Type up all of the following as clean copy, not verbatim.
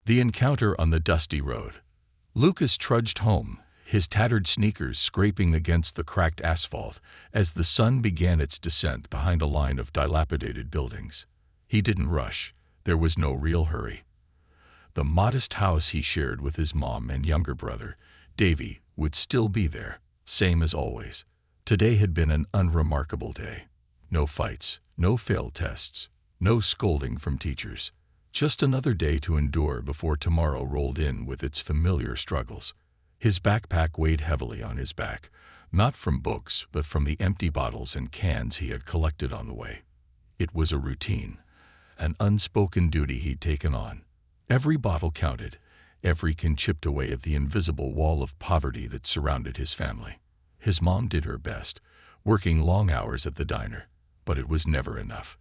The encounter on the dusty road. Lucas trudged home, his tattered sneakers scraping against the cracked asphalt as the sun began its descent behind a line of dilapidated buildings. He didn't rush. There was no real hurry. The modest house he shared with his mom and younger brother, Davy, would still be there, same as always. Today had been an unremarkable day. No fights, no failed tests, no scolding from teachers. Just another day to endure before tomorrow rolled in with its familiar struggles. His backpack weighed heavily on his back, not from books, but from the empty bottles and cans he had collected on the way. It was a routine, an unspoken duty he'd taken on. Every bottle counted, every can chipped away at the invisible wall of poverty that surrounded his family. His mom did her best, working long hours at the diner, but it was never enough.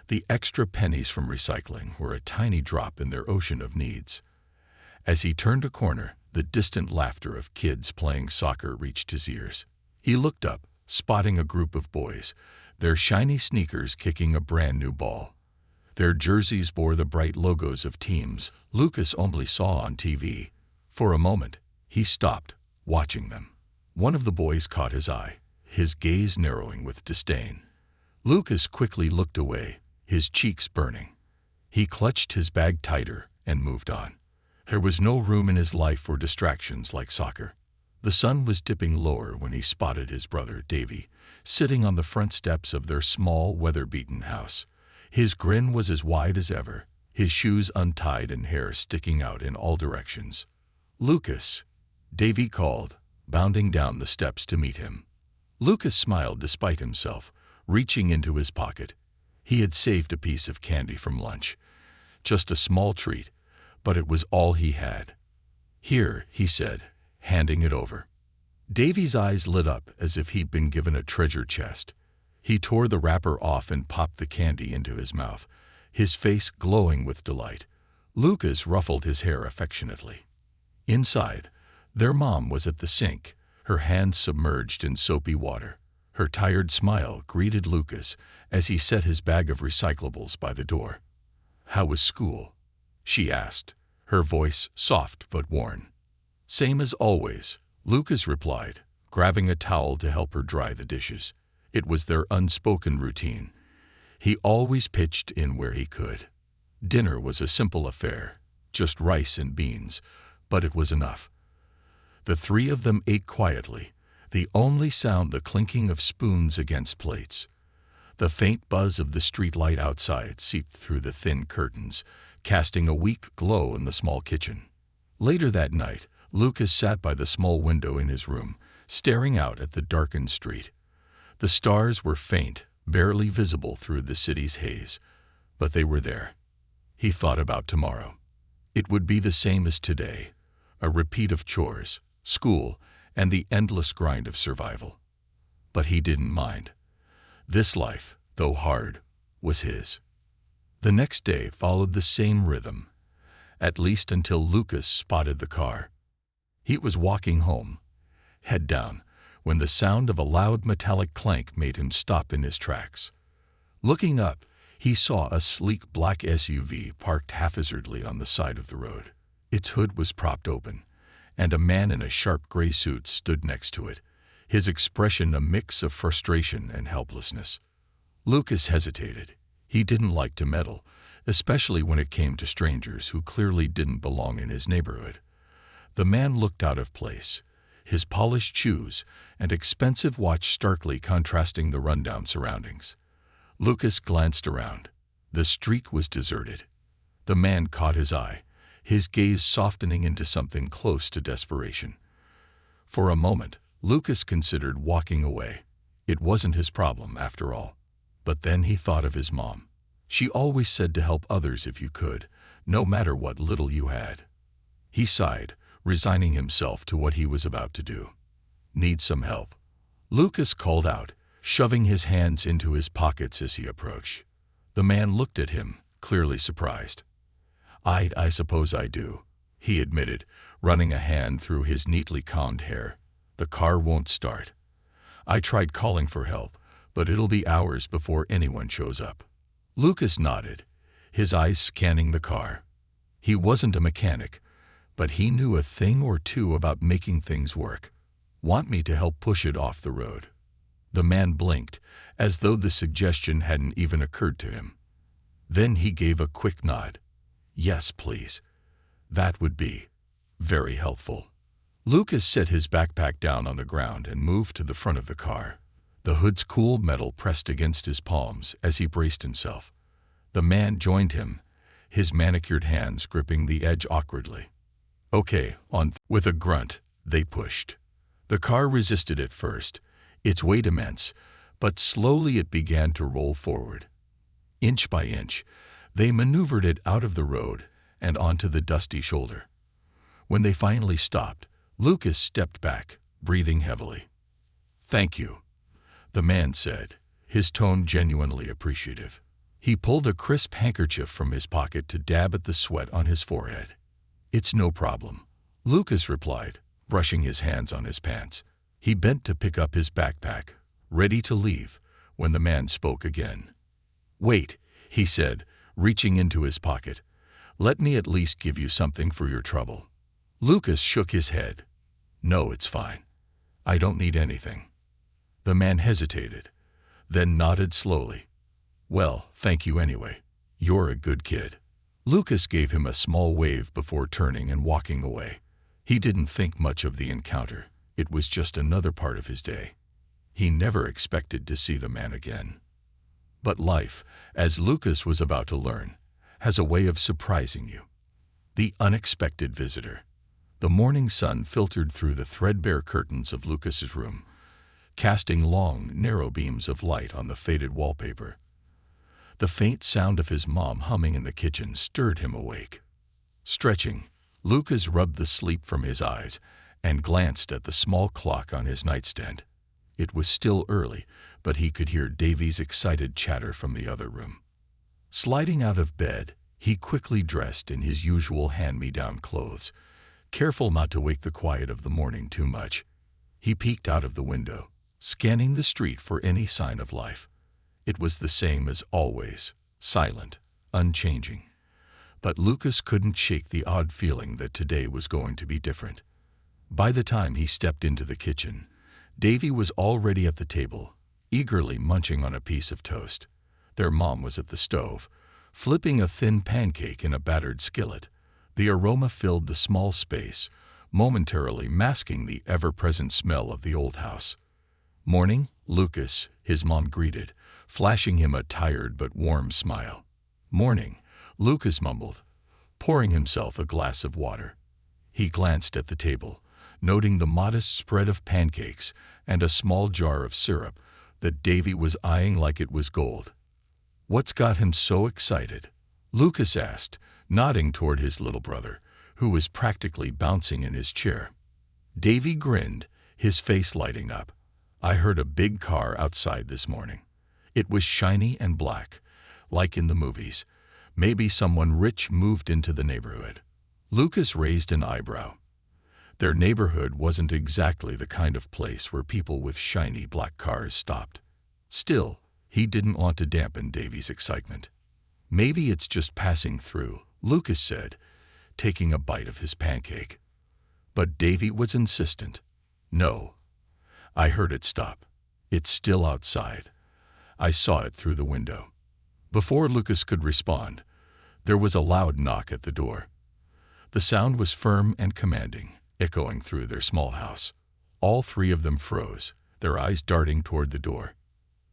The extra pennies from recycling were a tiny drop in their ocean of needs. As he turned a corner, the distant laughter of kids playing soccer reached his ears. He looked up, spotting a group of boys, their shiny sneakers kicking a brand new ball. Their jerseys bore the bright logos of teams Lucas only saw on TV. For a moment, he stopped, watching them. One of the boys caught his eye, his gaze narrowing with disdain. Lucas quickly looked away, his cheeks burning. He clutched his bag tighter and moved on. There was no room in his life for distractions like soccer. The sun was dipping lower when he spotted his brother, Davy, sitting on the front steps of their small, weather-beaten house. His grin was as wide as ever, his shoes untied and hair sticking out in all directions. "Lucas," Davy called, bounding down the steps to meet him. Lucas smiled despite himself, reaching into his pocket. He had saved a piece of candy from lunch. Just a small treat, but it was all he had. "Here," he said, handing it over. Davy's eyes lit up as if he'd been given a treasure chest. He tore the wrapper off and popped the candy into his mouth, his face glowing with delight. Lucas ruffled his hair affectionately. Inside, their mom was at the sink, her hands submerged in soapy water. Her tired smile greeted Lucas as he set his bag of recyclables by the door. "How was school?" she asked, her voice soft but worn. "Same as always," Lucas replied, grabbing a towel to help her dry the dishes. It was their unspoken routine. He always pitched in where he could. Dinner was a simple affair, just rice and beans, but it was enough. The three of them ate quietly, the only sound the clinking of spoons against plates. The faint buzz of the street light outside seeped through the thin curtains, casting a weak glow in the small kitchen. Later that night, Lucas sat by the small window in his room, staring out at the darkened street. The stars were faint, barely visible through the city's haze, but they were there. He thought about tomorrow. It would be the same as today, a repeat of chores, school, and the endless grind of survival. But he didn't mind. This life, though hard, was his. The next day followed the same rhythm, at least until Lucas spotted the car. He was walking home, head down, when the sound of a loud metallic clank made him stop in his tracks. Looking up, he saw a sleek black SUV parked haphazardly on the side of the road. Its hood was propped open, and a man in a sharp gray suit stood next to it, his expression a mix of frustration and helplessness. Lucas hesitated. He didn't like to meddle, especially when it came to strangers who clearly didn't belong in his neighborhood. The man looked out of place, his polished shoes and expensive watch starkly contrasting the rundown surroundings. Lucas glanced around. The street was deserted. The man caught his eye, his gaze softening into something close to desperation. For a moment, Lucas considered walking away. It wasn't his problem, after all. But then he thought of his mom. She always said to help others if you could, no matter what little you had. He sighed, resigning himself to what he was about to do. "Need some help?" Lucas called out, shoving his hands into his pockets as he approached. The man looked at him, clearly surprised. I suppose I do," he admitted, running a hand through his neatly combed hair. "The car won't start. I tried calling for help, but it'll be hours before anyone shows up." Lucas nodded, his eyes scanning the car. He wasn't a mechanic, but he knew a thing or two about making things work. "Want me to help push it off the road?" The man blinked, as though the suggestion hadn't even occurred to him. Then he gave a quick nod. "Yes, please. That would be very helpful." Lucas set his backpack down on the ground and moved to the front of the car. The hood's cool metal pressed against his palms as he braced himself. The man joined him, his manicured hands gripping the edge awkwardly. "Okay, on." With a grunt, they pushed. The car resisted at first, its weight immense, but slowly it began to roll forward. Inch by inch, they maneuvered it out of the road and onto the dusty shoulder. When they finally stopped, Lucas stepped back, breathing heavily. "Thank you," the man said, his tone genuinely appreciative. He pulled a crisp handkerchief from his pocket to dab at the sweat on his forehead. "It's no problem," Lucas replied, brushing his hands on his pants. He bent to pick up his backpack, ready to leave, when the man spoke again. "Wait," he said, reaching into his pocket. "Let me at least give you something for your trouble." Lucas shook his head. "No, it's fine. I don't need anything." The man hesitated, then nodded slowly. "Well, thank you anyway. You're a good kid." Lucas gave him a small wave before turning and walking away. He didn't think much of the encounter. It was just another part of his day. He never expected to see the man again. But life, as Lucas was about to learn, has a way of surprising you. The unexpected visitor. The morning sun filtered through the threadbare curtains of Lucas's room, casting long, narrow beams of light on the faded wallpaper. The faint sound of his mom humming in the kitchen stirred him awake. Stretching, Lucas rubbed the sleep from his eyes and glanced at the small clock on his nightstand. It was still early, but he could hear Davy's excited chatter from the other room. Sliding out of bed, he quickly dressed in his usual hand-me-down clothes, careful not to wake the quiet of the morning too much. He peeked out of the window, scanning the street for any sign of life. It was the same as always, silent, unchanging. But Lucas couldn't shake the odd feeling that today was going to be different. By the time he stepped into the kitchen, Davy was already at the table, eagerly munching on a piece of toast. Their mom was at the stove, flipping a thin pancake in a battered skillet. The aroma filled the small space, momentarily masking the ever-present smell of the old house. "Morning, Lucas," his mom greeted, flashing him a tired but warm smile. "Morning," Lucas mumbled, pouring himself a glass of water. He glanced at the table, noting the modest spread of pancakes and a small jar of syrup that Davy was eyeing like it was gold. "What's got him so excited?" Lucas asked, nodding toward his little brother, who was practically bouncing in his chair. Davy grinned, his face lighting up. "I heard a big car outside this morning. It was shiny and black, like in the movies. Maybe someone rich moved into the neighborhood." Lucas raised an eyebrow. Their neighborhood wasn't exactly the kind of place where people with shiny black cars stopped. Still, he didn't want to dampen Davy's excitement. "Maybe it's just passing through," Lucas said, taking a bite of his pancake. But Davy was insistent. "No. I heard it stop. It's still outside. I saw it through the window." Before Lucas could respond, there was a loud knock at the door. The sound was firm and commanding, echoing through their small house. All three of them froze, their eyes darting toward the door.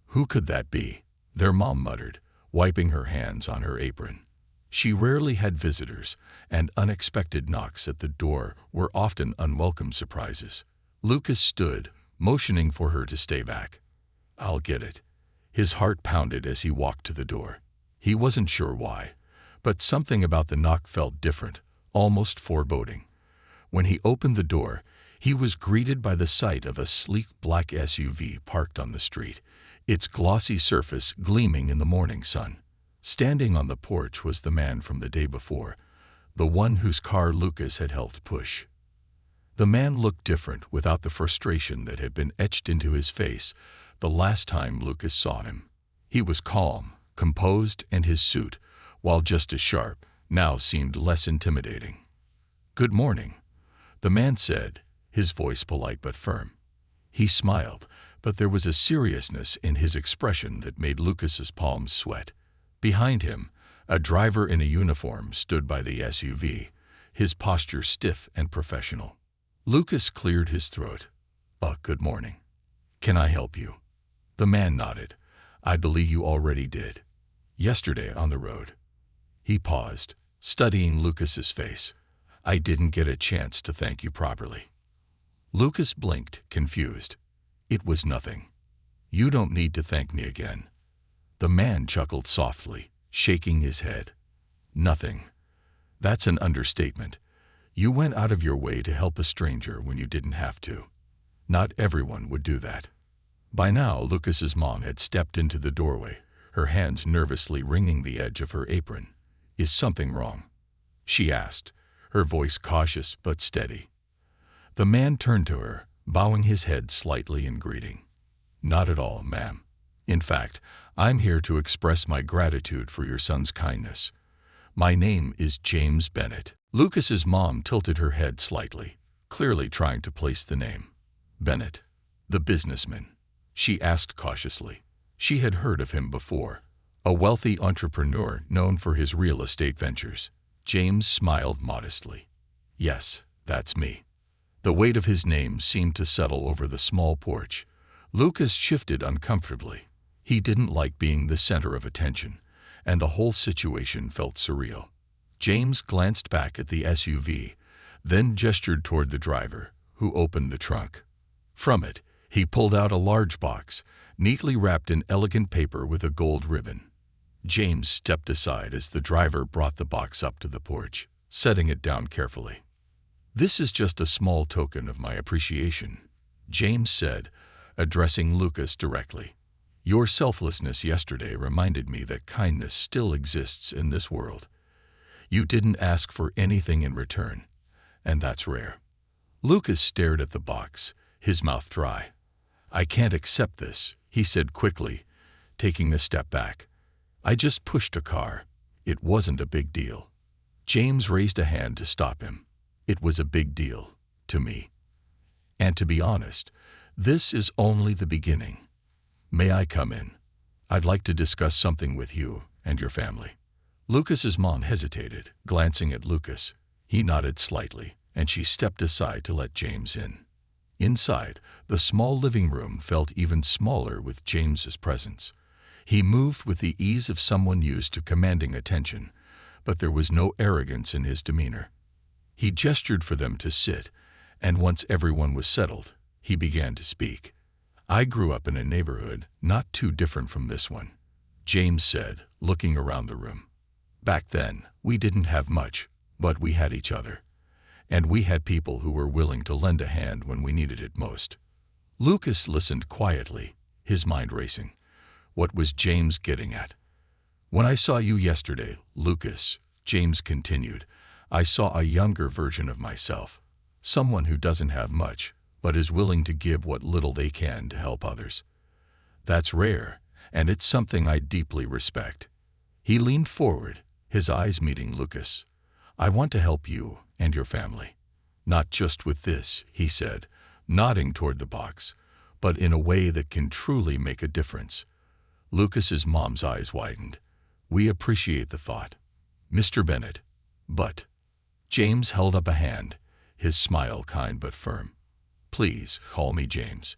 "Who could that be?" their mom muttered, wiping her hands on her apron. She rarely had visitors, and unexpected knocks at the door were often unwelcome surprises. Lucas stood, motioning for her to stay back. "I'll get it." His heart pounded as he walked to the door. He wasn't sure why, but something about the knock felt different, almost foreboding. When he opened the door, he was greeted by the sight of a sleek black SUV parked on the street, its glossy surface gleaming in the morning sun. Standing on the porch was the man from the day before, the one whose car Lucas had helped push. The man looked different without the frustration that had been etched into his face the last time Lucas saw him. He was calm, composed, and his suit, while just as sharp, now seemed less intimidating. "Good morning," the man said, his voice polite but firm. He smiled, but there was a seriousness in his expression that made Lucas's palms sweat. Behind him, a driver in a uniform stood by the SUV, his posture stiff and professional. Lucas cleared his throat. Good morning. Can I help you?" The man nodded. "I believe you already did. Yesterday on the road." He paused, studying Lucas's face. "I didn't get a chance to thank you properly." Lucas blinked, confused. "It was nothing. You don't need to thank me again." The man chuckled softly, shaking his head. "Nothing. That's an understatement. You went out of your way to help a stranger when you didn't have to. Not everyone would do that." By now, Lucas's mom had stepped into the doorway, her hands nervously wringing the edge of her apron. "Is something wrong?" she asked, her voice cautious but steady. The man turned to her, bowing his head slightly in greeting. "Not at all, ma'am. In fact, I'm here to express my gratitude for your son's kindness. My name is James Bennett." Lucas's mom tilted her head slightly, clearly trying to place the name. "Bennett, the businessman?" she asked cautiously. She had heard of him before, a wealthy entrepreneur known for his real estate ventures. James smiled modestly. "Yes, that's me." The weight of his name seemed to settle over the small porch. Lucas shifted uncomfortably. He didn't like being the center of attention, and the whole situation felt surreal. James glanced back at the SUV, then gestured toward the driver, who opened the trunk. From it, he pulled out a large box, neatly wrapped in elegant paper with a gold ribbon. James stepped aside as the driver brought the box up to the porch, setting it down carefully. "This is just a small token of my appreciation," James said, addressing Lucas directly. "Your selflessness yesterday reminded me that kindness still exists in this world. You didn't ask for anything in return, and that's rare." Lucas stared at the box, his mouth dry. "I can't accept this," he said quickly, taking a step back. "I just pushed a car. It wasn't a big deal." James raised a hand to stop him. "It was a big deal, to me. And to be honest, this is only the beginning. May I come in? I'd like to discuss something with you and your family." Lucas's mom hesitated, glancing at Lucas. He nodded slightly, and she stepped aside to let James in. Inside, the small living room felt even smaller with James's presence. He moved with the ease of someone used to commanding attention, but there was no arrogance in his demeanor. He gestured for them to sit, and once everyone was settled, he began to speak. "I grew up in a neighborhood not too different from this one," James said, looking around the room. "Back then, we didn't have much, but we had each other. And we had people who were willing to lend a hand when we needed it most." Lucas listened quietly, his mind racing. What was James getting at? "When I saw you yesterday, Lucas," James continued, "I saw a younger version of myself, someone who doesn't have much, but is willing to give what little they can to help others. That's rare, and it's something I deeply respect." He leaned forward, his eyes meeting Lucas. "I want to help you and your family. Not just with this," he said, nodding toward the box, "but in a way that can truly make a difference." Lucas's mom's eyes widened. "We appreciate the thought, Mr. Bennett, but—" James held up a hand, his smile kind but firm. "Please call me James.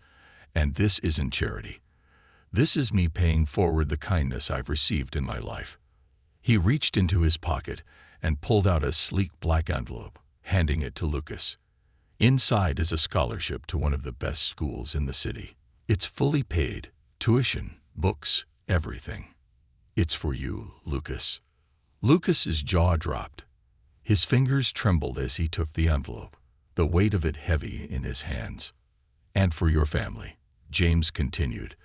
And this isn't charity. This is me paying forward the kindness I've received in my life." He reached into his pocket and pulled out a sleek black envelope, handing it to Lucas. "Inside is a scholarship to one of the best schools in the city. It's fully paid, tuition, books, everything. It's for you, Lucas." Lucas's jaw dropped. His fingers trembled as he took the envelope, the weight of it heavy in his hands. "And for your family," James continued,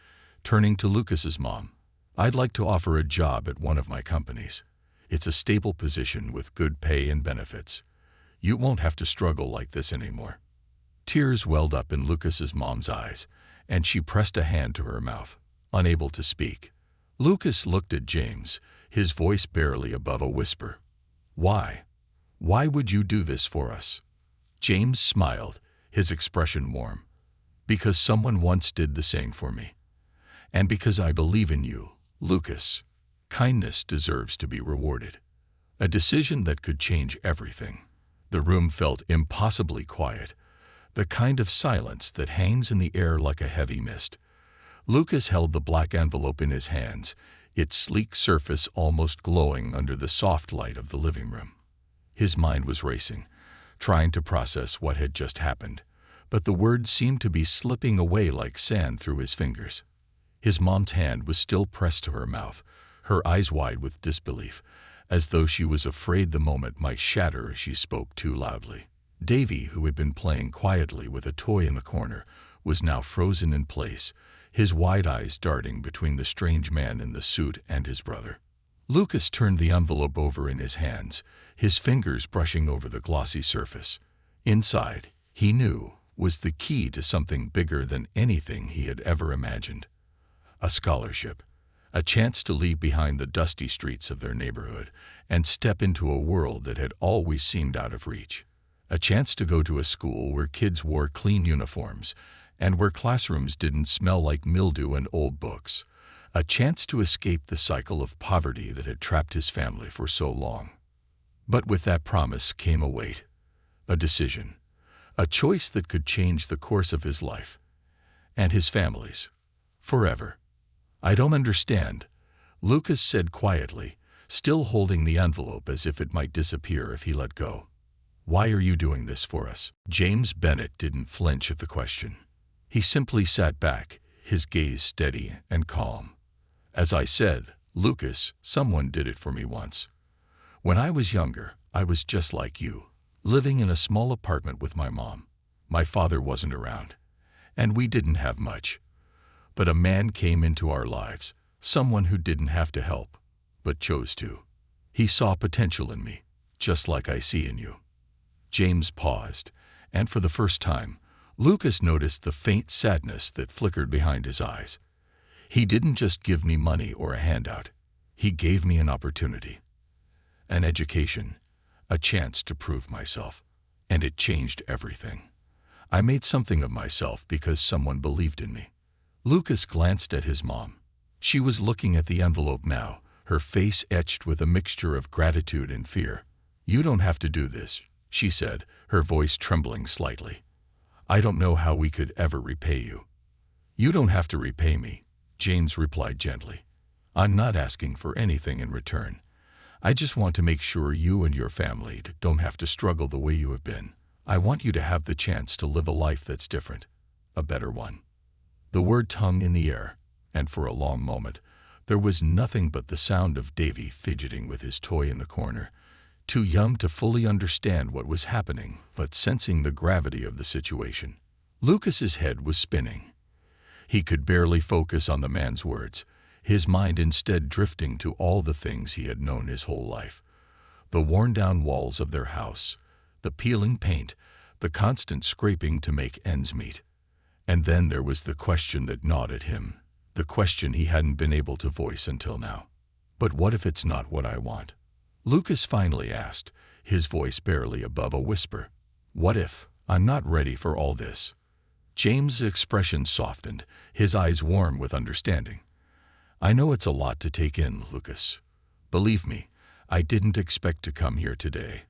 turning to Lucas's mom. "I'd like to offer a job at one of my companies. It's a stable position with good pay and benefits. You won't have to struggle like this anymore." Tears welled up in Lucas's mom's eyes, and she pressed a hand to her mouth, unable to speak. Lucas looked at James, his voice barely above a whisper. Why? Why would you do this for us? James smiled, his expression warm. Because someone once did the same for me. And because I believe in you, Lucas. Kindness deserves to be rewarded. A decision that could change everything. The room felt impossibly quiet, the kind of silence that hangs in the air like a heavy mist. Lucas held the black envelope in his hands, its sleek surface almost glowing under the soft light of the living room. His mind was racing, trying to process what had just happened, but the words seemed to be slipping away like sand through his fingers. His mom's hand was still pressed to her mouth, her eyes wide with disbelief, as though she was afraid the moment might shatter as she spoke too loudly. Davy, who had been playing quietly with a toy in the corner, was now frozen in place, his wide eyes darting between the strange man in the suit and his brother. Lucas turned the envelope over in his hands, his fingers brushing over the glossy surface. Inside, he knew, was the key to something bigger than anything he had ever imagined. A scholarship, a chance to leave behind the dusty streets of their neighborhood and step into a world that had always seemed out of reach. A chance to go to a school where kids wore clean uniforms and where classrooms didn't smell like mildew and old books. A chance to escape the cycle of poverty that had trapped his family for so long. But with that promise came a weight, a decision, a choice that could change the course of his life and his family's forever. I don't understand, Lucas said quietly, still holding the envelope as if it might disappear if he let go. Why are you doing this for us? James Bennett didn't flinch at the question. He simply sat back, his gaze steady and calm. As I said, Lucas, someone did it for me once. When I was younger, I was just like you, living in a small apartment with my mom. My father wasn't around, and we didn't have much. But a man came into our lives, someone who didn't have to help, but chose to. He saw potential in me, just like I see in you. James paused, and for the first time, Lucas noticed the faint sadness that flickered behind his eyes. He didn't just give me money or a handout. He gave me an opportunity, an education, a chance to prove myself. And it changed everything. I made something of myself because someone believed in me. Lucas glanced at his mom. She was looking at the envelope now, her face etched with a mixture of gratitude and fear. You don't have to do this, she said, her voice trembling slightly. I don't know how we could ever repay you. You don't have to repay me, James replied gently. I'm not asking for anything in return. I just want to make sure you and your family don't have to struggle the way you have been. I want you to have the chance to live a life that's different, a better one. The word hung in the air, and for a long moment, there was nothing but the sound of Davy fidgeting with his toy in the corner, too young to fully understand what was happening, but sensing the gravity of the situation. Lucas's head was spinning. He could barely focus on the man's words, his mind instead drifting to all the things he had known his whole life. The worn-down walls of their house, the peeling paint, the constant scraping to make ends meet. And then there was the question that gnawed at him, the question he hadn't been able to voice until now. But what if it's not what I want? Lucas finally asked, his voice barely above a whisper. What if I'm not ready for all this? James' expression softened, his eyes warm with understanding. I know it's a lot to take in, Lucas. Believe me, I didn't expect to come here today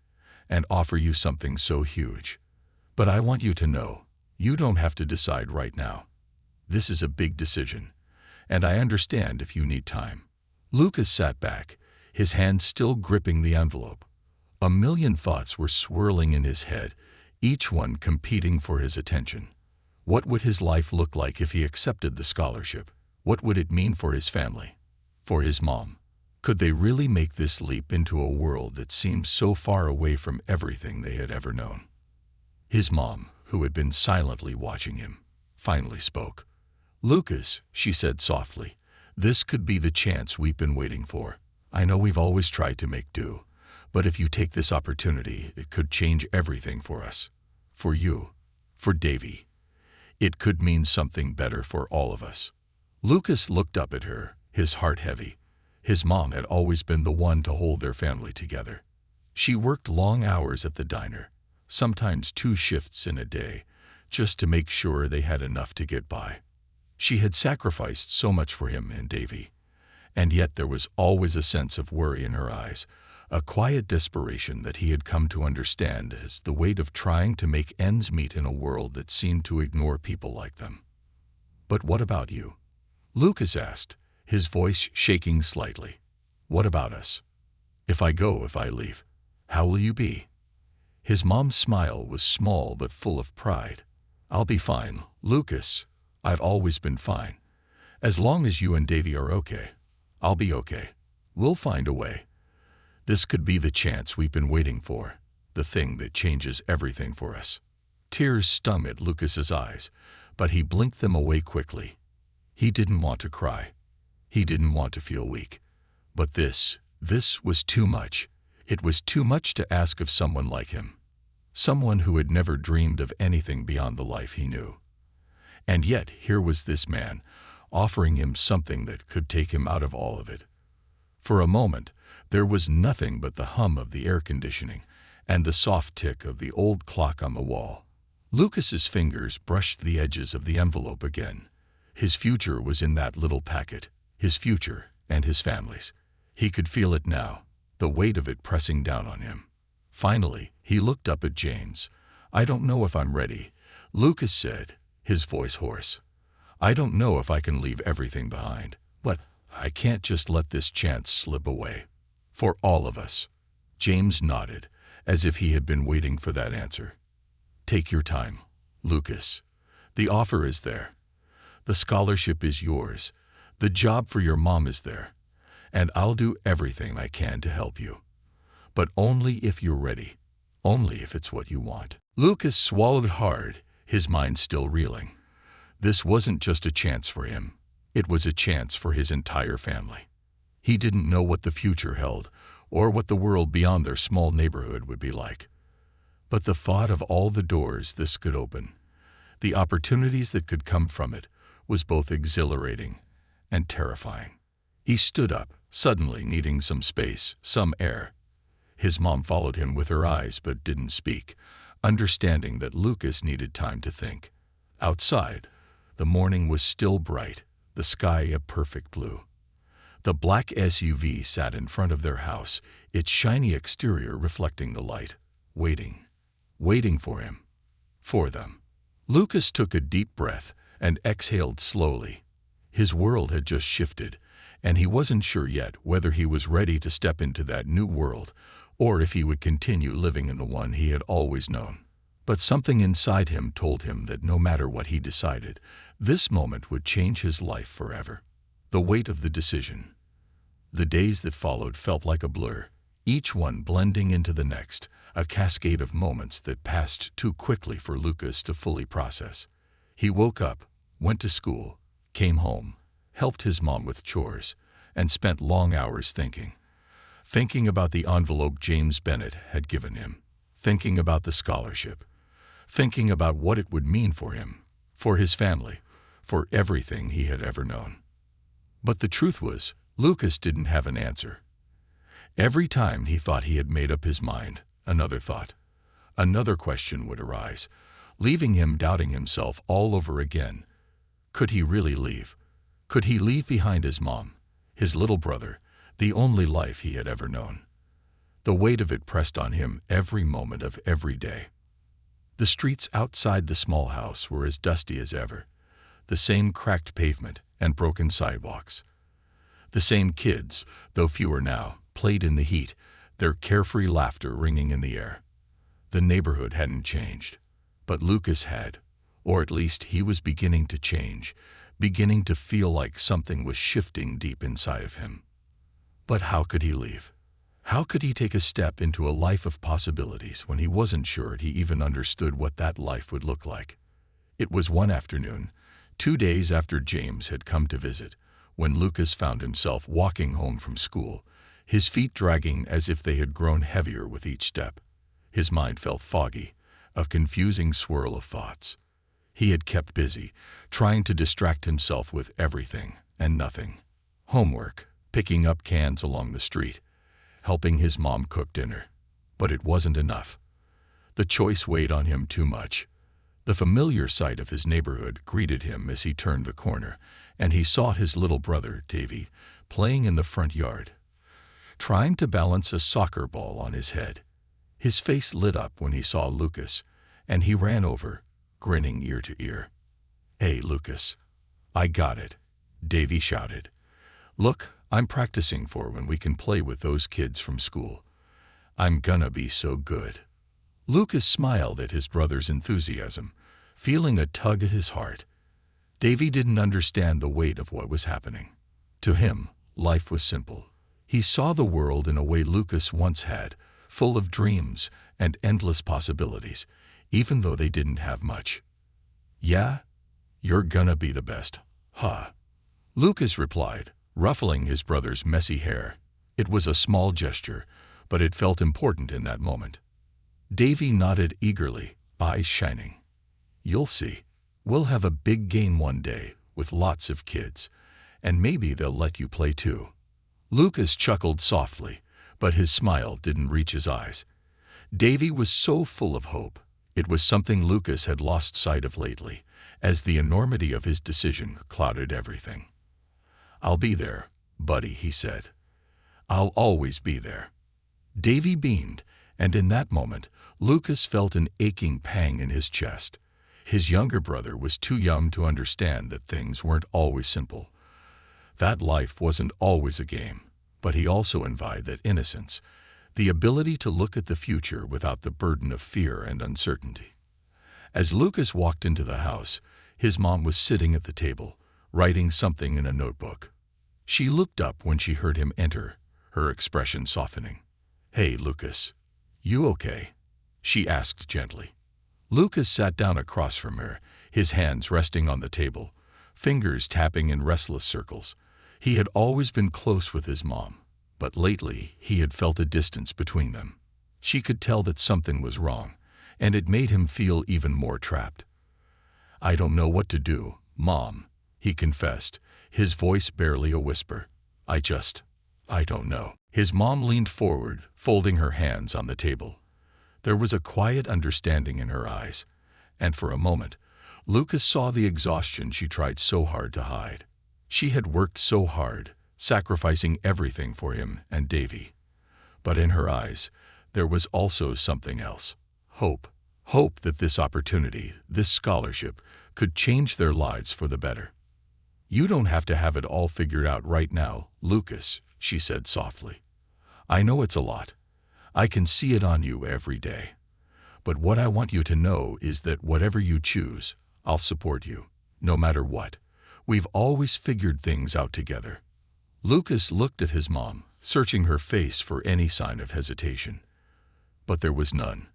and offer you something so huge. But I want you to know, you don't have to decide right now. This is a big decision, and I understand if you need time. Lucas sat back, his hand still gripping the envelope. A million thoughts were swirling in his head, each one competing for his attention. What would his life look like if he accepted the scholarship? What would it mean for his family? For his mom? Could they really make this leap into a world that seemed so far away from everything they had ever known? His mom, who had been silently watching him, finally spoke. Lucas, she said softly, this could be the chance we've been waiting for. I know we've always tried to make do, but if you take this opportunity, it could change everything for us. For you, for Davy. It could mean something better for all of us. Lucas looked up at her, his heart heavy. His mom had always been the one to hold their family together. She worked long hours at the diner, sometimes 2 shifts in a day, just to make sure they had enough to get by. She had sacrificed so much for him and Davy, and yet there was always a sense of worry in her eyes, a quiet desperation that he had come to understand as the weight of trying to make ends meet in a world that seemed to ignore people like them. "But what about you?" Lucas asked, his voice shaking slightly. "What about us? If I go, if I leave, how will you be?" His mom's smile was small but full of pride. "I'll be fine, Lucas. I've always been fine. As long as you and Davy are okay, I'll be okay. We'll find a way. This could be the chance we've been waiting for, the thing that changes everything for us." Tears stung at Lucas's eyes, but he blinked them away quickly. He didn't want to cry. He didn't want to feel weak. But this was too much. It was too much to ask of someone like him. Someone who had never dreamed of anything beyond the life he knew. And yet here was this man, offering him something that could take him out of all of it. For a moment, there was nothing but the hum of the air conditioning and the soft tick of the old clock on the wall. Lucas's fingers brushed the edges of the envelope again. His future was in that little packet, his future and his family's. He could feel it now, the weight of it pressing down on him. Finally, he looked up at James. "I don't know if I'm ready," Lucas said, his voice hoarse. "I don't know if I can leave everything behind, but I can't just let this chance slip away. For all of us." James nodded, as if he had been waiting for that answer. "Take your time, Lucas. The offer is there. The scholarship is yours. The job for your mom is there. And I'll do everything I can to help you. But only if you're ready. Only if it's what you want." Lucas swallowed hard, his mind still reeling. This wasn't just a chance for him. It was a chance for his entire family. He didn't know what the future held, or what the world beyond their small neighborhood would be like. But the thought of all the doors this could open, the opportunities that could come from it, was both exhilarating and terrifying. He stood up, suddenly needing some space, some air. His mom followed him with her eyes but didn't speak, understanding that Lucas needed time to think. Outside, the morning was still bright, the sky a perfect blue. The black SUV sat in front of their house, its shiny exterior reflecting the light, waiting for him, for them. Lucas took a deep breath and exhaled slowly. His world had just shifted, and he wasn't sure yet whether he was ready to step into that new world or if he would continue living in the one he had always known. But something inside him told him that no matter what he decided, this moment would change his life forever. The weight of the decision. The days that followed felt like a blur, each one blending into the next, a cascade of moments that passed too quickly for Lucas to fully process. He woke up, went to school, came home, helped his mom with chores, and spent long hours thinking about the envelope James Bennett had given him, thinking about the scholarship, thinking about what it would mean for him, for his family, for everything he had ever known. But the truth was, Lucas didn't have an answer. Every time he thought he had made up his mind, another thought, another question would arise, leaving him doubting himself all over again. Could he really leave? Could he leave behind his mom, his little brother, the only life he had ever known? The weight of it pressed on him every moment of every day. The streets outside the small house were as dusty as ever, the same cracked pavement and broken sidewalks. The same kids, though fewer now, played in the heat, their carefree laughter ringing in the air. The neighborhood hadn't changed, but Lucas had, or at least he was beginning to change, beginning to feel like something was shifting deep inside of him. But how could he leave? How could he take a step into a life of possibilities when he wasn't sure he even understood what that life would look like? It was one afternoon, 2 days after James had come to visit, when Lucas found himself walking home from school, his feet dragging as if they had grown heavier with each step. His mind felt foggy, a confusing swirl of thoughts. He had kept busy, trying to distract himself with everything and nothing. Homework, picking up cans along the street, helping his mom cook dinner. But it wasn't enough. The choice weighed on him too much. The familiar sight of his neighborhood greeted him as he turned the corner, and he saw his little brother, Davy, playing in the front yard, trying to balance a soccer ball on his head. His face lit up when he saw Lucas, and he ran over, grinning ear to ear. "Hey, Lucas, I got it," Davy shouted. "Look, I'm practicing for when we can play with those kids from school. I'm gonna be so good." Lucas smiled at his brother's enthusiasm, feeling a tug at his heart. Davy didn't understand the weight of what was happening. To him, life was simple. He saw the world in a way Lucas once had, full of dreams and endless possibilities, even though they didn't have much. "Yeah? You're gonna be the best, huh?" Lucas replied, ruffling his brother's messy hair. It was a small gesture, but it felt important in that moment. Davy nodded eagerly, eyes shining. "You'll see. We'll have a big game one day, with lots of kids, and maybe they'll let you play too." Lucas chuckled softly, but his smile didn't reach his eyes. Davy was so full of hope. It was something Lucas had lost sight of lately, as the enormity of his decision clouded everything. "I'll be there, buddy," he said. "I'll always be there." Davy beamed, and in that moment, Lucas felt an aching pang in his chest. His younger brother was too young to understand that things weren't always simple, that life wasn't always a game, but he also envied that innocence, the ability to look at the future without the burden of fear and uncertainty. As Lucas walked into the house, his mom was sitting at the table, writing something in a notebook. She looked up when she heard him enter, her expression softening. "Hey, Lucas, you okay?" she asked gently. Lucas sat down across from her, his hands resting on the table, fingers tapping in restless circles. He had always been close with his mom, but lately he had felt a distance between them. She could tell that something was wrong, and it made him feel even more trapped. "I don't know what to do, Mom," he confessed, his voice barely a whisper. I don't know." His mom leaned forward, folding her hands on the table. There was a quiet understanding in her eyes, and for a moment, Lucas saw the exhaustion she tried so hard to hide. She had worked so hard, sacrificing everything for him and Davy. But in her eyes, there was also something else. Hope. Hope that this opportunity, this scholarship, could change their lives for the better. "You don't have to have it all figured out right now, Lucas," she said softly. "I know it's a lot. I can see it on you every day. But what I want you to know is that whatever you choose, I'll support you, no matter what. We've always figured things out together." Lucas looked at his mom, searching her face for any sign of hesitation. But there was none.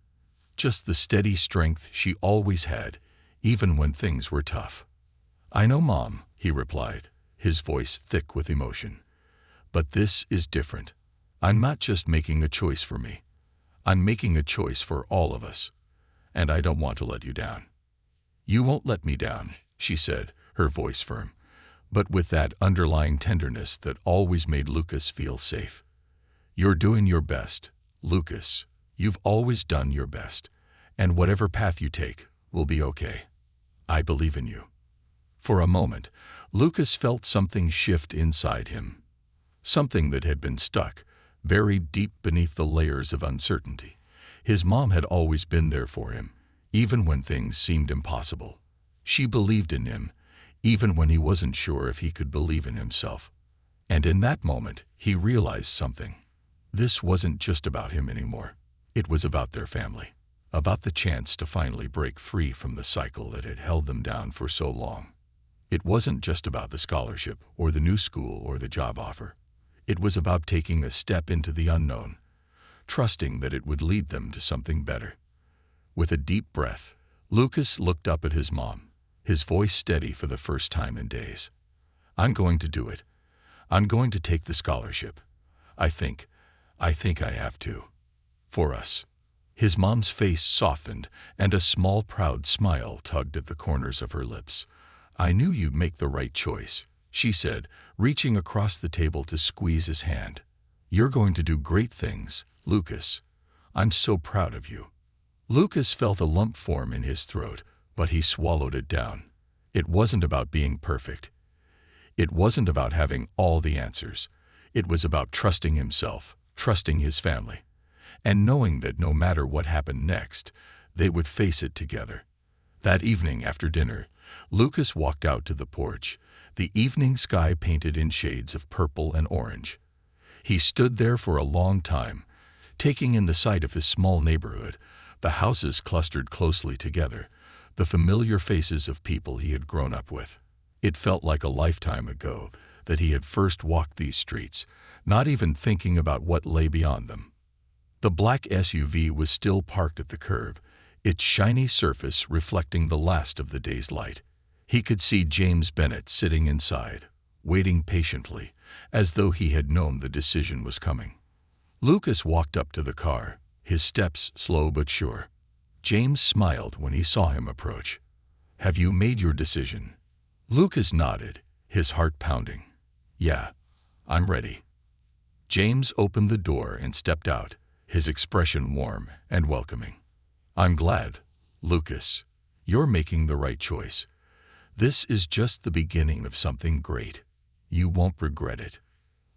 Just the steady strength she always had, even when things were tough. "I know, Mom," he replied, his voice thick with emotion. "But this is different. I'm not just making a choice for me. I'm making a choice for all of us. And I don't want to let you down." "You won't let me down," she said, her voice firm, but with that underlying tenderness that always made Lucas feel safe. "You're doing your best, Lucas. You've always done your best. And whatever path you take will be okay. I believe in you." For a moment, Lucas felt something shift inside him. Something that had been stuck, buried deep beneath the layers of uncertainty. His mom had always been there for him, even when things seemed impossible. She believed in him, even when he wasn't sure if he could believe in himself. And in that moment, he realized something. This wasn't just about him anymore. It was about their family, about the chance to finally break free from the cycle that had held them down for so long. It wasn't just about the scholarship or the new school or the job offer. It was about taking a step into the unknown, trusting that it would lead them to something better. With a deep breath, Lucas looked up at his mom, his voice steady for the first time in days. "I'm going to do it. I'm going to take the scholarship. I think I have to. For us." His mom's face softened, and a small proud smile tugged at the corners of her lips. "I knew you'd make the right choice," she said, reaching across the table to squeeze his hand. "You're going to do great things, Lucas. I'm so proud of you." Lucas felt a lump form in his throat, but he swallowed it down. It wasn't about being perfect. It wasn't about having all the answers. It was about trusting himself, trusting his family, and knowing that no matter what happened next, they would face it together. That evening after dinner, Lucas walked out to the porch, the evening sky painted in shades of purple and orange. He stood there for a long time, taking in the sight of his small neighborhood, the houses clustered closely together, the familiar faces of people he had grown up with. It felt like a lifetime ago that he had first walked these streets, not even thinking about what lay beyond them. The black SUV was still parked at the curb, its shiny surface reflecting the last of the day's light. He could see James Bennett sitting inside, waiting patiently, as though he had known the decision was coming. Lucas walked up to the car, his steps slow but sure. James smiled when he saw him approach. "Have you made your decision?" Lucas nodded, his heart pounding. "Yeah, I'm ready." James opened the door and stepped out, his expression warm and welcoming. "I'm glad, Lucas. You're making the right choice. This is just the beginning of something great. You won't regret it."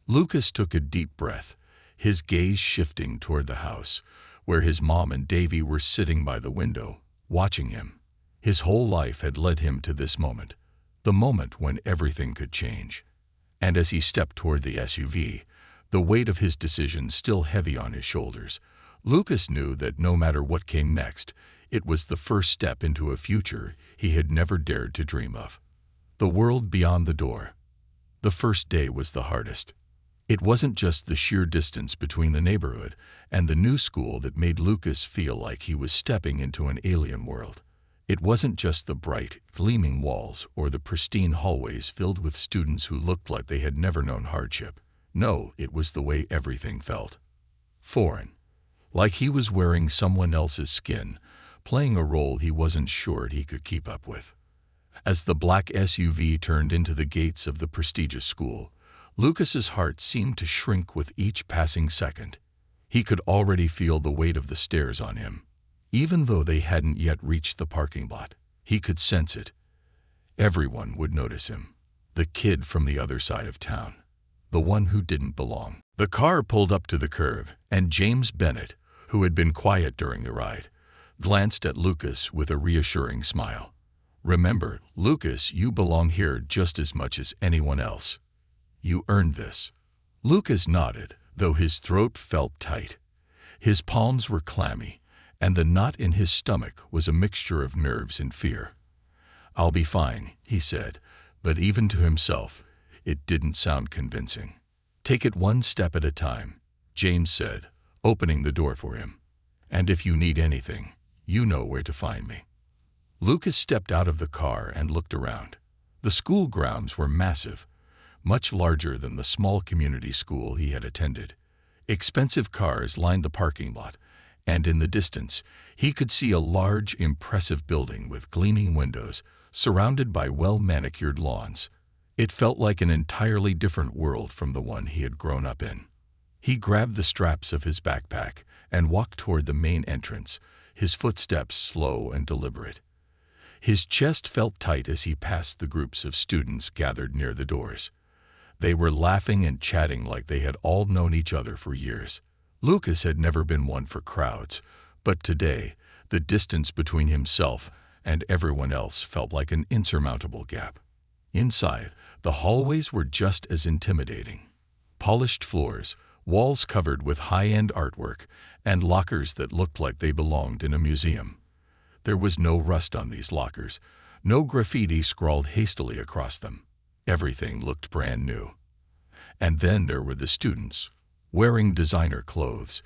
Lucas took a deep breath, his gaze shifting toward the house, where his mom and Davy were sitting by the window, watching him. His whole life had led him to this moment, the moment when everything could change. And as he stepped toward the SUV, the weight of his decision still heavy on his shoulders, Lucas knew that no matter what came next, it was the first step into a future he had never dared to dream of. The world beyond the door. The first day was the hardest. It wasn't just the sheer distance between the neighborhood and the new school that made Lucas feel like he was stepping into an alien world. It wasn't just the bright, gleaming walls or the pristine hallways filled with students who looked like they had never known hardship. No, it was the way everything felt. Foreign. Like he was wearing someone else's skin, playing a role he wasn't sure he could keep up with. As the black SUV turned into the gates of the prestigious school, Lucas's heart seemed to shrink with each passing second. He could already feel the weight of the stairs on him. Even though they hadn't yet reached the parking lot, he could sense it. Everyone would notice him. The kid from the other side of town. The one who didn't belong. The car pulled up to the curb, and James Bennett, who had been quiet during the ride, glanced at Lucas with a reassuring smile. "Remember, Lucas, you belong here just as much as anyone else. You earned this." Lucas nodded, though his throat felt tight. His palms were clammy, and the knot in his stomach was a mixture of nerves and fear. "I'll be fine," he said, but even to himself, it didn't sound convincing. "Take it one step at a time," James said, opening the door for him. "And if you need anything, you know where to find me." Lucas stepped out of the car and looked around. The school grounds were massive, much larger than the small community school he had attended. Expensive cars lined the parking lot, and in the distance, he could see a large, impressive building with gleaming windows, surrounded by well-manicured lawns. It felt like an entirely different world from the one he had grown up in. He grabbed the straps of his backpack and walked toward the main entrance, his footsteps slow and deliberate. His chest felt tight as he passed the groups of students gathered near the doors. They were laughing and chatting like they had all known each other for years. Lucas had never been one for crowds, but today, the distance between himself and everyone else felt like an insurmountable gap. Inside, the hallways were just as intimidating. Polished floors, walls covered with high-end artwork, and lockers that looked like they belonged in a museum. There was no rust on these lockers, no graffiti scrawled hastily across them. Everything looked brand new. And then there were the students, wearing designer clothes,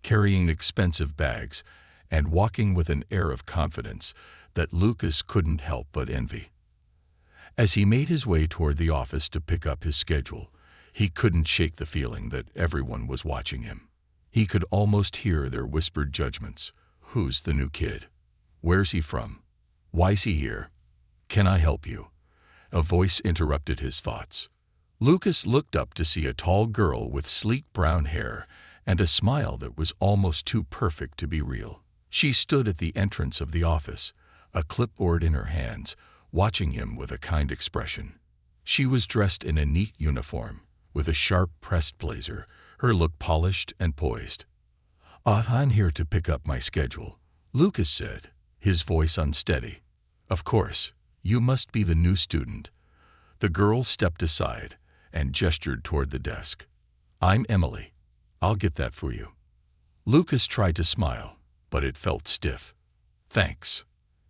carrying expensive bags, and walking with an air of confidence that Lucas couldn't help but envy. As he made his way toward the office to pick up his schedule, he couldn't shake the feeling that everyone was watching him. He could almost hear their whispered judgments. "Who's the new kid? Where's he from? Why's he here? Can I help you?" A voice interrupted his thoughts. Lucas looked up to see a tall girl with sleek brown hair and a smile that was almost too perfect to be real. She stood at the entrance of the office, a clipboard in her hands, watching him with a kind expression. She was dressed in a neat uniform, with a sharp pressed blazer, her look polished and poised. I'm here to pick up my schedule," Lucas said, his voice unsteady. "Of course, you must be the new student." The girl stepped aside and gestured toward the desk. "I'm Emily. I'll get that for you." Lucas tried to smile, but it felt stiff. "Thanks."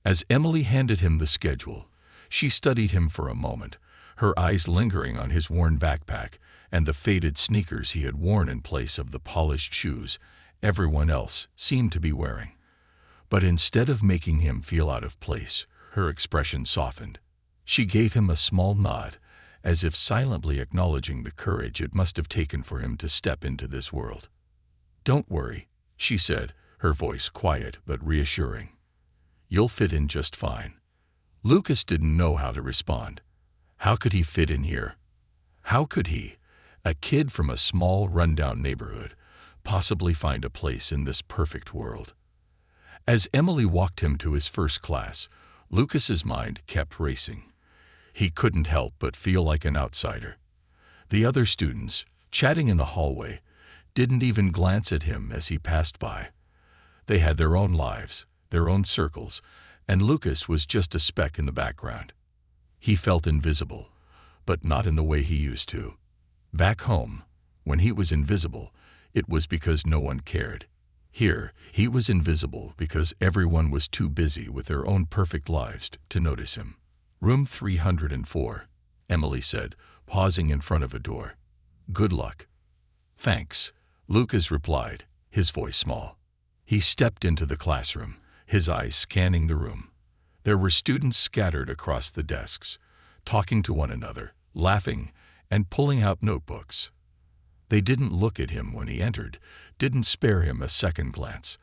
As Emily handed him the schedule, she studied him for a moment, her eyes lingering on his worn backpack and the faded sneakers he had worn in place of the polished shoes everyone else seemed to be wearing. But instead of making him feel out of place, her expression softened. She gave him a small nod, as if silently acknowledging the courage it must have taken for him to step into this world. "Don't worry," she said, her voice quiet but reassuring. "You'll fit in just fine." Lucas didn't know how to respond. How could he fit in here? How could he, a kid from a small, rundown neighborhood, possibly find a place in this perfect world? As Emily walked him to his first class, Lucas's mind kept racing. He couldn't help but feel like an outsider. The other students, chatting in the hallway, didn't even glance at him as he passed by. They had their own lives, their own circles, and Lucas was just a speck in the background. He felt invisible, but not in the way he used to. Back home, when he was invisible, it was because no one cared. Here, he was invisible because everyone was too busy with their own perfect lives to notice him. "Room 304, Emily said, pausing in front of a door. "Good luck." "Thanks," Lucas replied, his voice small. He stepped into the classroom, his eyes scanning the room. There were students scattered across the desks, talking to one another, laughing, and pulling out notebooks. They didn't look at him when he entered, didn't spare him a second glance.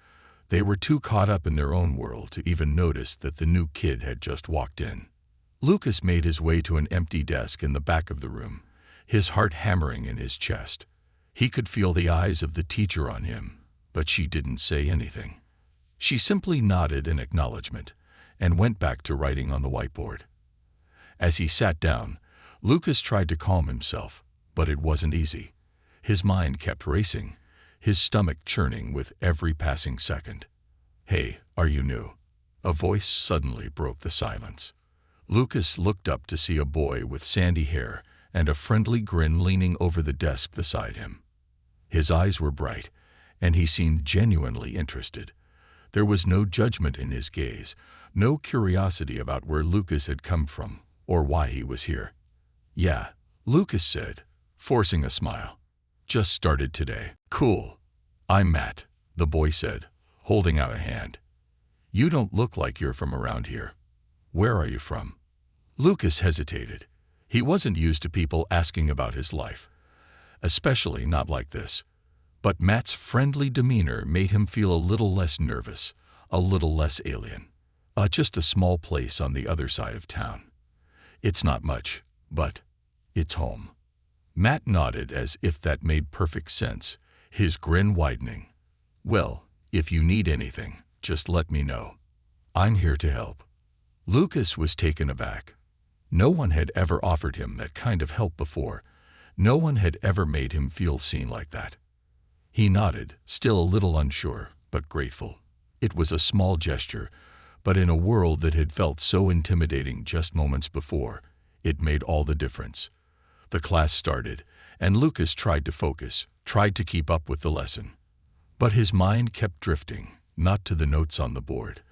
They were too caught up in their own world to even notice that the new kid had just walked in. Lucas made his way to an empty desk in the back of the room, his heart hammering in his chest. He could feel the eyes of the teacher on him, but she didn't say anything. She simply nodded in acknowledgement and went back to writing on the whiteboard. As he sat down, Lucas tried to calm himself, but it wasn't easy. His mind kept racing, his stomach churning with every passing second. "Hey, are you new?" A voice suddenly broke the silence. Lucas looked up to see a boy with sandy hair and a friendly grin leaning over the desk beside him. His eyes were bright, and he seemed genuinely interested. There was no judgment in his gaze, no curiosity about where Lucas had come from or why he was here. "Yeah," Lucas said, forcing a smile. "Just started today." "Cool. I'm Matt," the boy said, holding out a hand. "You don't look like you're from around here. Where are you from?" Lucas hesitated. He wasn't used to people asking about his life, especially not like this. But Matt's friendly demeanor made him feel a little less nervous, a little less alien. Just a small place on the other side of town. It's not much, but it's home." Matt nodded as if that made perfect sense, his grin widening. "Well, if you need anything, just let me know. I'm here to help." Lucas was taken aback. No one had ever offered him that kind of help before. No one had ever made him feel seen like that. He nodded, still a little unsure, but grateful. It was a small gesture, but in a world that had felt so intimidating just moments before, it made all the difference. The class started, and Lucas tried to focus, tried to keep up with the lesson. But his mind kept drifting, not to the notes on the board,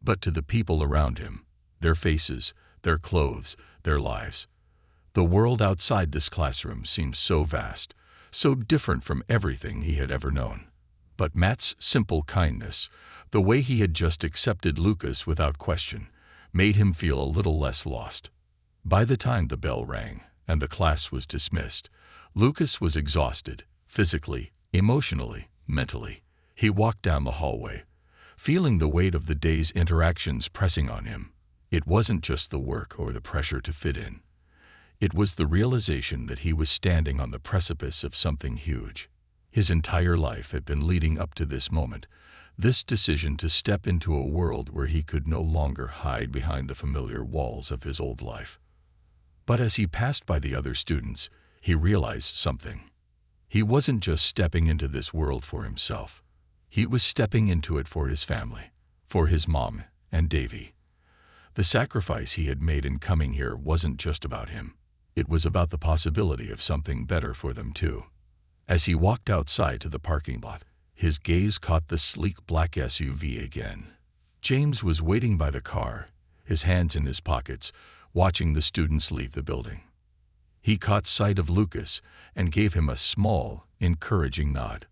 but to the people around him, their faces, their clothes, their lives. The world outside this classroom seemed so vast, so different from everything he had ever known. But Matt's simple kindness, the way he had just accepted Lucas without question, made him feel a little less lost. By the time the bell rang and the class was dismissed, Lucas was exhausted, physically, emotionally, mentally. He walked down the hallway, feeling the weight of the day's interactions pressing on him. It wasn't just the work or the pressure to fit in. It was the realization that he was standing on the precipice of something huge. His entire life had been leading up to this moment, this decision to step into a world where he could no longer hide behind the familiar walls of his old life. But as he passed by the other students, he realized something. He wasn't just stepping into this world for himself. He was stepping into it for his family, for his mom and Davy. The sacrifice he had made in coming here wasn't just about him. It was about the possibility of something better for them too. As he walked outside to the parking lot, his gaze caught the sleek black SUV again. James was waiting by the car, his hands in his pockets, watching the students leave the building. He caught sight of Lucas and gave him a small, encouraging nod.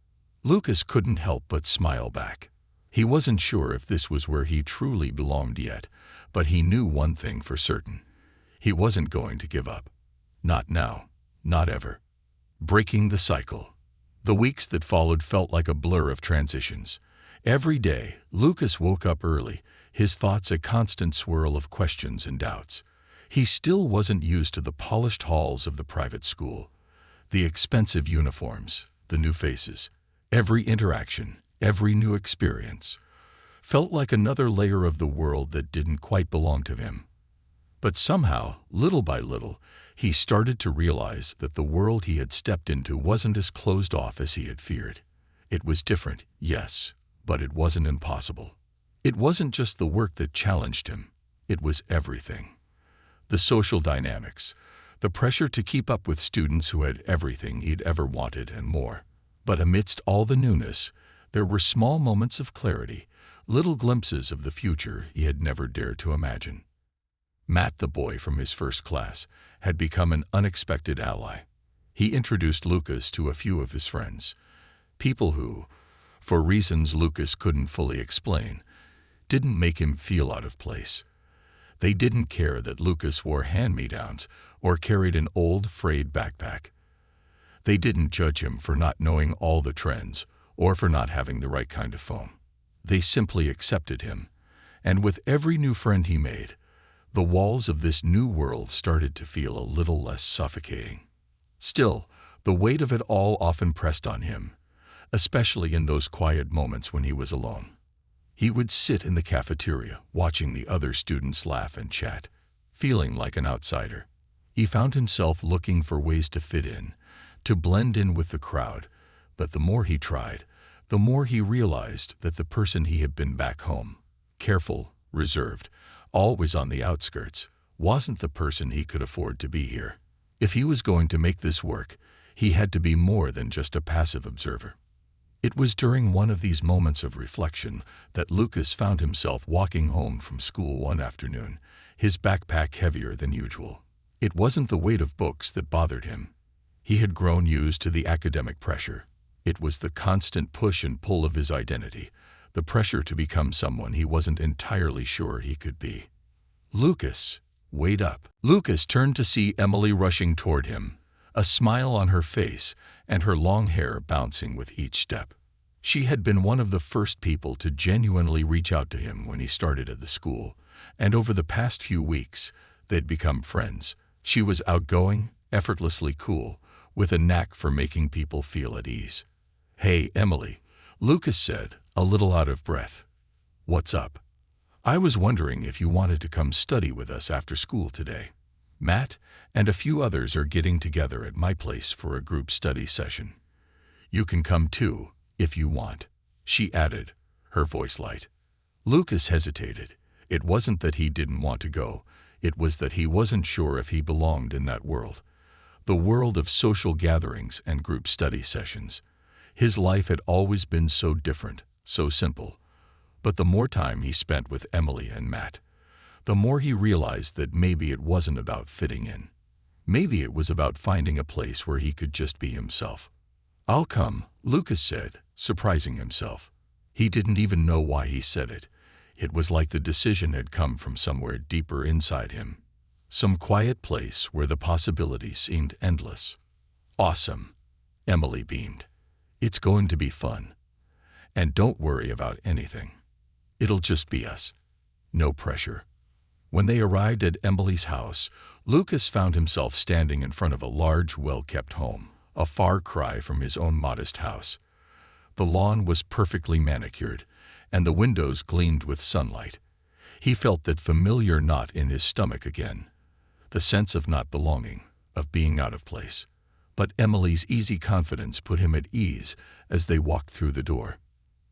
Lucas couldn't help but smile back. He wasn't sure if this was where he truly belonged yet, but he knew one thing for certain. He wasn't going to give up. Not now, not ever. Breaking the cycle. The weeks that followed felt like a blur of transitions. Every day, Lucas woke up early, his thoughts a constant swirl of questions and doubts. He still wasn't used to the polished halls of the private school, the expensive uniforms, the new faces. Every interaction, every new experience, felt like another layer of the world that didn't quite belong to him. But somehow, little by little, he started to realize that the world he had stepped into wasn't as closed off as he had feared. It was different, yes, but it wasn't impossible. It wasn't just the work that challenged him. It was everything. The social dynamics, the pressure to keep up with students who had everything he'd ever wanted and more. But amidst all the newness, there were small moments of clarity, little glimpses of the future he had never dared to imagine. Matt, the boy from his first class, had become an unexpected ally. He introduced Lucas to a few of his friends, people who, for reasons Lucas couldn't fully explain, didn't make him feel out of place. They didn't care that Lucas wore hand-me-downs or carried an old, frayed backpack. They didn't judge him for not knowing all the trends or for not having the right kind of phone. They simply accepted him, and with every new friend he made, the walls of this new world started to feel a little less suffocating. Still, the weight of it all often pressed on him, especially in those quiet moments when he was alone. He would sit in the cafeteria, watching the other students laugh and chat, feeling like an outsider. He found himself looking for ways to fit in, to blend in with the crowd, but the more he tried, the more he realized that the person he had been back home, careful, reserved, always on the outskirts, wasn't the person he could afford to be here. If he was going to make this work, he had to be more than just a passive observer. It was during one of these moments of reflection that Lucas found himself walking home from school one afternoon, his backpack heavier than usual. It wasn't the weight of books that bothered him. He had grown used to the academic pressure. It was the constant push and pull of his identity, the pressure to become someone he wasn't entirely sure he could be. "Lucas, wait up." Lucas turned to see Emily rushing toward him, a smile on her face and her long hair bouncing with each step. She had been one of the first people to genuinely reach out to him when he started at the school, and over the past few weeks, they'd become friends. She was outgoing, effortlessly cool, with a knack for making people feel at ease. "Hey, Emily," Lucas said, a little out of breath. "What's up? I was wondering if you wanted to come study with us after school today. Matt and a few others are getting together at my place for a group study session. You can come too, if you want," she added, her voice light. Lucas hesitated. It wasn't that he didn't want to go, it was that he wasn't sure if he belonged in that world. The world of social gatherings and group study sessions. His life had always been so different, so simple. But the more time he spent with Emily and Matt, the more he realized that maybe it wasn't about fitting in. Maybe it was about finding a place where he could just be himself. "I'll come," Lucas said, surprising himself. He didn't even know why he said it. It was like the decision had come from somewhere deeper inside him. Some quiet place where the possibilities seemed endless. "Awesome," Emily beamed. "It's going to be fun. And don't worry about anything. It'll just be us. No pressure." When they arrived at Emily's house, Lucas found himself standing in front of a large, well-kept home. a far cry from his own modest house. The lawn was perfectly manicured, and the windows gleamed with sunlight. He felt that familiar knot in his stomach again, the sense of not belonging, of being out of place. But Emily's easy confidence put him at ease as they walked through the door.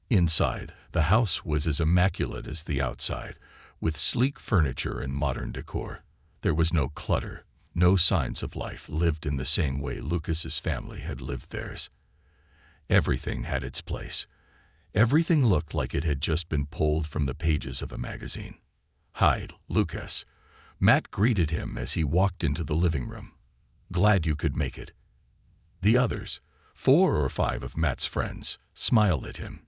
Inside, the house was as immaculate as the outside, with sleek furniture and modern decor. There was no clutter, no signs of life lived in the same way Lucas's family had lived theirs. Everything had its place. Everything looked like it had just been pulled from the pages of a magazine. "Hi, Lucas." Matt greeted him as he walked into the living room. "Glad you could make it." The others, 4 or 5 of Matt's friends, smiled at him,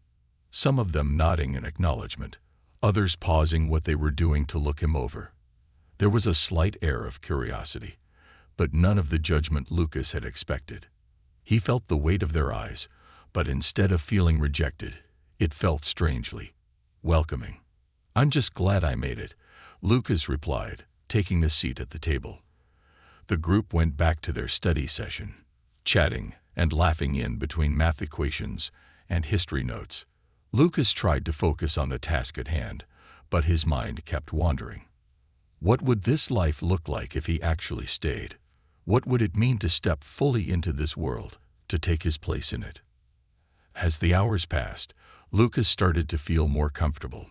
some of them nodding in acknowledgement, others pausing what they were doing to look him over. There was a slight air of curiosity, but none of the judgment Lucas had expected. He felt the weight of their eyes, but instead of feeling rejected, it felt strangely welcoming. "I'm just glad I made it," Lucas replied, taking a seat at the table. The group went back to their study session, chatting and laughing in between math equations and history notes. Lucas tried to focus on the task at hand, but his mind kept wandering. What would this life look like if he actually stayed? What would it mean to step fully into this world, to take his place in it? As the hours passed, Lucas started to feel more comfortable.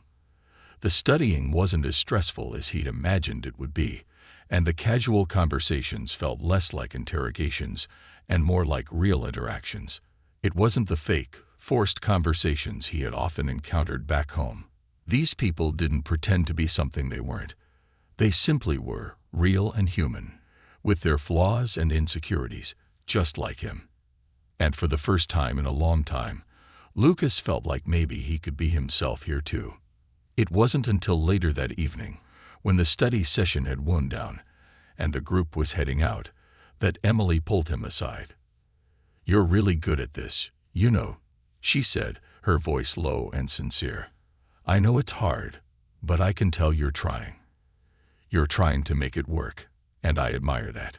The studying wasn't as stressful as he'd imagined it would be, and the casual conversations felt less like interrogations and more like real interactions. It wasn't the fake, forced conversations he had often encountered back home. These people didn't pretend to be something they weren't. They simply were, real and human, with their flaws and insecurities, just like him. And for the first time in a long time, Lucas felt like maybe he could be himself here too. It wasn't until later that evening, when the study session had wound down and the group was heading out, that Emily pulled him aside. "You're really good at this, you know," she said, her voice low and sincere. "I know it's hard, but I can tell you're trying. You're trying to make it work, and I admire that."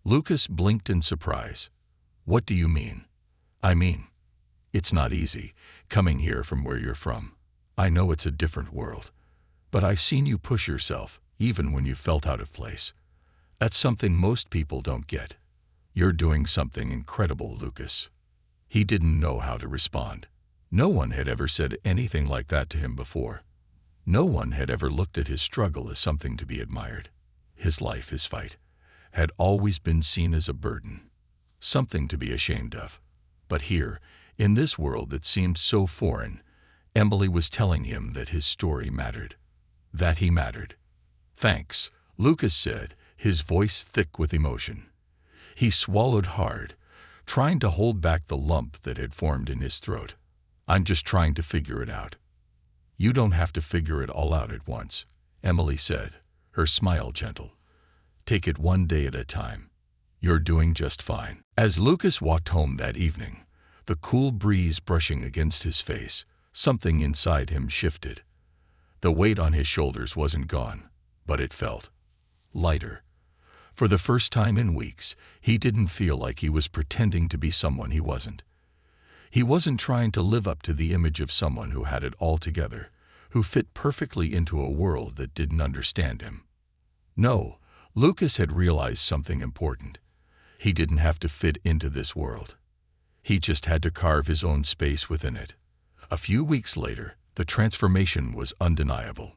Lucas blinked in surprise. "What do you mean?" "I mean, it's not easy, coming here from where you're from. I know it's a different world, but I've seen you push yourself, even when you felt out of place. That's something most people don't get. You're doing something incredible, Lucas." He didn't know how to respond. No one had ever said anything like that to him before. No one had ever looked at his struggle as something to be admired. His life, his fight, had always been seen as a burden, something to be ashamed of. But here, in this world that seemed so foreign, Emily was telling him that his story mattered, that he mattered. "Thanks," Lucas said, his voice thick with emotion. He swallowed hard, trying to hold back the lump that had formed in his throat. "I'm just trying to figure it out." "You don't have to figure it all out at once," Emily said, her smile gentle. "Take it one day at a time. You're doing just fine." As Lucas walked home that evening, the cool breeze brushing against his face, something inside him shifted. The weight on his shoulders wasn't gone, but it felt lighter. For the first time in weeks, he didn't feel like he was pretending to be someone he wasn't. He wasn't trying to live up to the image of someone who had it all together, who fit perfectly into a world that didn't understand him. No, Lucas had realized something important. He didn't have to fit into this world. He just had to carve his own space within it. A few weeks later, the transformation was undeniable.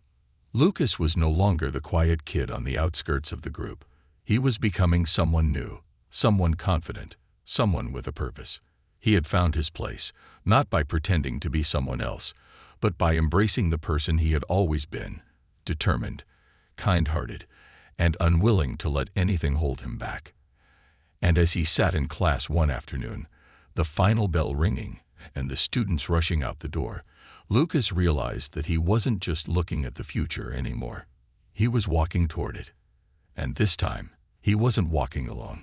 Lucas was no longer the quiet kid on the outskirts of the group. He was becoming someone new, someone confident, someone with a purpose. He had found his place, not by pretending to be someone else, but by embracing the person he had always been, determined, kind-hearted, and unwilling to let anything hold him back. And as he sat in class one afternoon, the final bell ringing and the students rushing out the door, Lucas realized that he wasn't just looking at the future anymore. He was walking toward it. And this time, he wasn't walking alone.